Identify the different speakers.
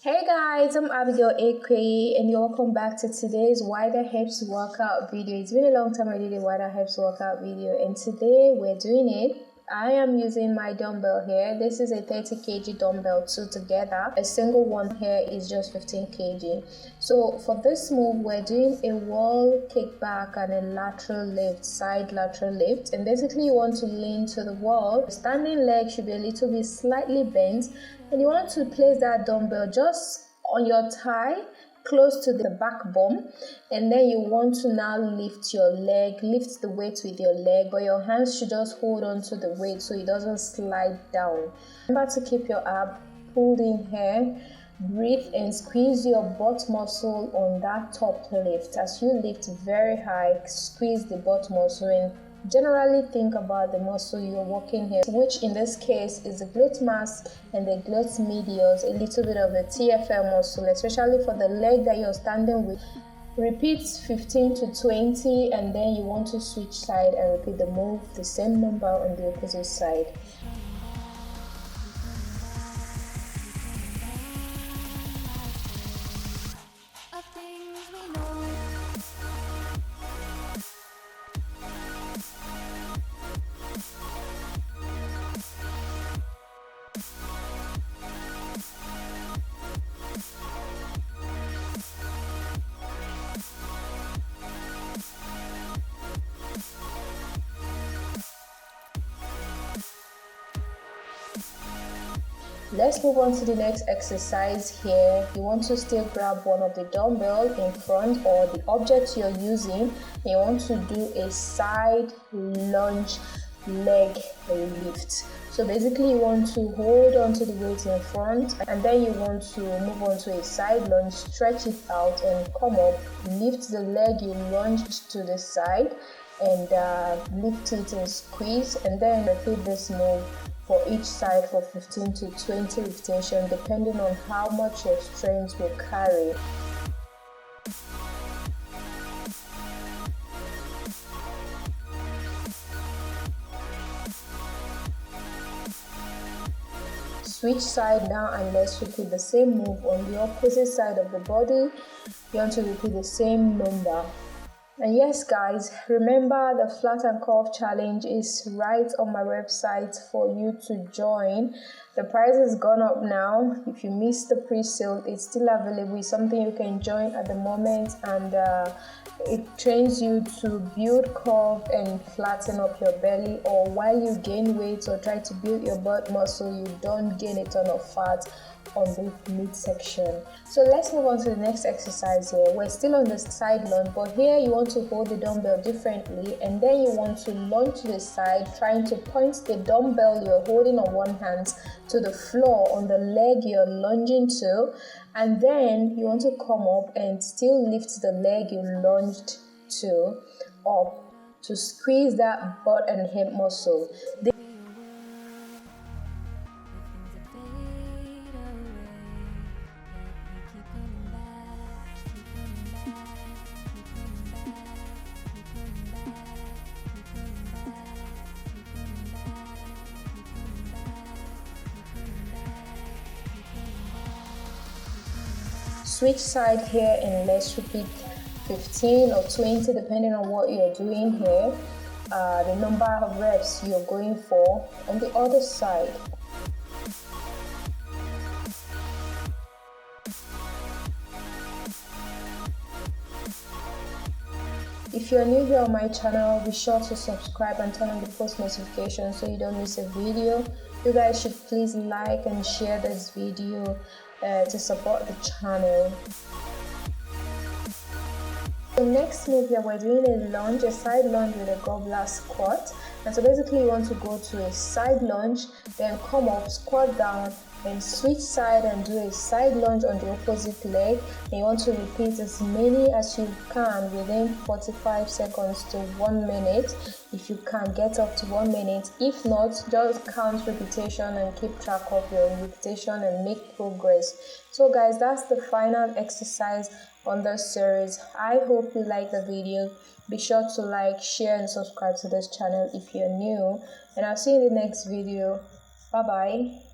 Speaker 1: Hey guys, I'm Abigail Ekweghi and welcome back to today's wider hips workout video. It's been a long time I did a wider hips workout video and today we're doing it. I am using my dumbbell here. This is a 30 kg dumbbell, two together. A single one here is just 15 kg. So for this move, we're doing a wall kickback and a lateral lift, side lateral lift. And basically you want to lean to the wall. The standing leg should be a little bit slightly bent. And you want to place that dumbbell just on your thigh, close to the backbone, and then you want to now lift your leg, lift the weight with your leg, but your hands should just hold on to the weight so it doesn't slide down. Remember to keep your ab pulled in here. Breathe and squeeze your butt muscle on that top lift. As you lift very high, squeeze the butt muscle and generally think about the muscle you're working here, which in this case is the glute max and the glute medius, a little bit of the TFL muscle, especially for the leg that you're standing with. Repeat 15 to 20 and then you want to switch side and repeat the move, the same number on the opposite side. Let's move on to the next exercise here. You want to still grab one of the dumbbell in front or the object you're using. And you want to do a side lunge leg lift. So basically you want to hold on to the weight in front and then you want to move on to a side lunge, stretch it out and come up, lift the leg you lunged to the side and lift it and squeeze, and then repeat this move for each side for 15 to 20 repetitions depending on how much your strength will carry. Switch side now and let's repeat the same move on the opposite side of the body. You want to repeat the same number. And yes guys, remember the flat and curve challenge is right on my website for you to join. The price has gone up now. If you missed the pre-sale, it's still available. It's something you can join at the moment and it trains you to build curve and flatten up your belly, or while you gain weight or try to build your butt muscle, you don't gain a ton of fat on the midsection. So let's move on to the next exercise here. We're still on the side lunge, but here you want to hold the dumbbell differently and then you want to lunge to the side, trying to point the dumbbell you're holding on one hand to the floor on the leg you're lunging to, and then you want to come up and still lift the leg you lunged to up to squeeze that butt and hip muscle. Switch side here and let's repeat 15 or 20 depending on what you're doing here, the number of reps you're going for on the other side. If you're new here on my channel, be sure to subscribe and turn on the post notifications so you don't miss a video. You guys should please like and share this video to support the channel. The next move here, we're doing a lunge, a side lunge with a gobbler squat. And so basically you want to go to a side lunge, then come up, squat down, and switch side and do a side lunge on the opposite leg. And you want to repeat as many as you can within 45 seconds to 1 minute. If you can get up to 1 minute, if not, just count repetition and keep track of your repetition and make progress. So guys, that's the final exercise on this series. I hope you like the video. Be sure to like, share and subscribe to this channel if you're new, and I'll see you in the next video. Bye bye.